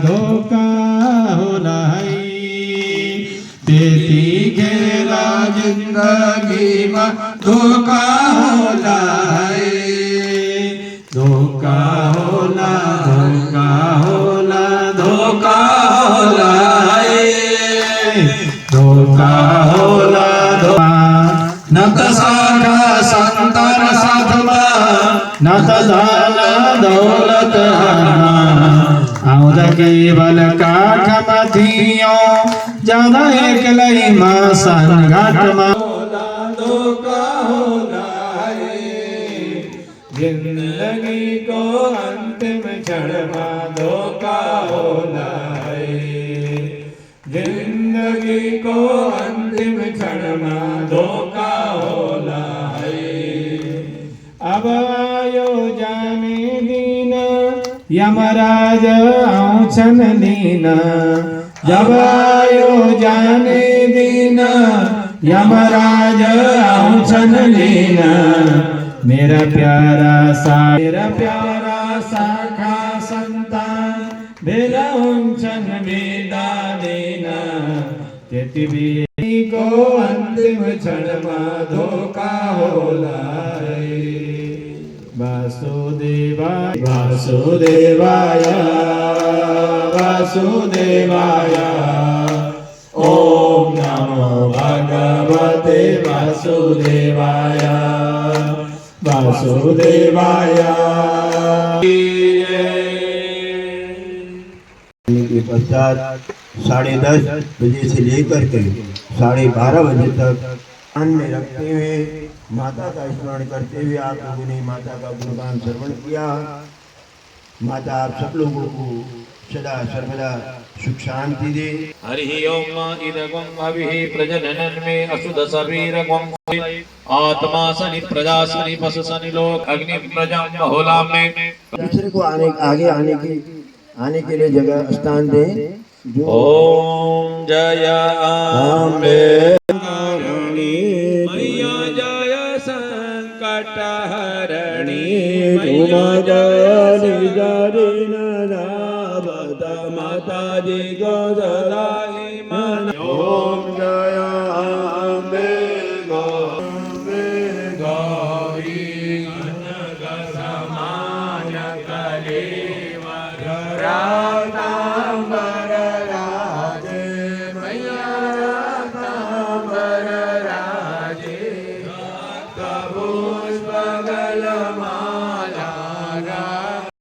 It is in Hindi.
ધોકા હોલાય તેથી ઘેરા જિંદગીમાં ધોકા હોલાય ધોકા होला ધોકા होला ધોકા હોલાય ધોકા होला નત સાખા સંતર સાથમાં નત ધન દૌલત આઉદ કેવલ કાઠમથિયો જદ એકલઈમાં સંઘાટમાં ધોકા હોલાય जिंदगी को अंतिम क्षण में धोखा होलाए जिंदगी को अंतिम क्षण में धोखा होलाए अब आयो जाने दीन यमराज औछन दीन जब आयो जाने दीन यमराज औछन दीन मेरा प्यारा साखा संतान बेला उंचन बेदा देना तिथि को अंतिम क्षण में धोखा होलाए वासुदेवाय वासुदेवाय वासुदेवाय ओम नमो भगवते वासुदेवाय वासुदेवाय के पश्चात 10:30 बजे से लेकर के 12:30 बजे तक ध्यान में रखते हुए माता का स्मरण करते हुए आप लोगों ने माता का गुणगान श्रवण किया। माता आप सब लोगों को सदा सर्वदा सुख शांति दे। हरि ओम इदगं अभिः प्रजननं मे असुद शरीरगं आत्मा सनि प्रजा सनि पशु सनि लोक अग्नि प्रजा बहुला में दूसरे को आगे आने के लिए जगह स्थान दे। ओम जय अम्बे मैया जय संकट हरणी तुम जय निजरिन माता जी गोदलाई मन। ओम जय अम्बे गौरी कनक समान कलेवर राता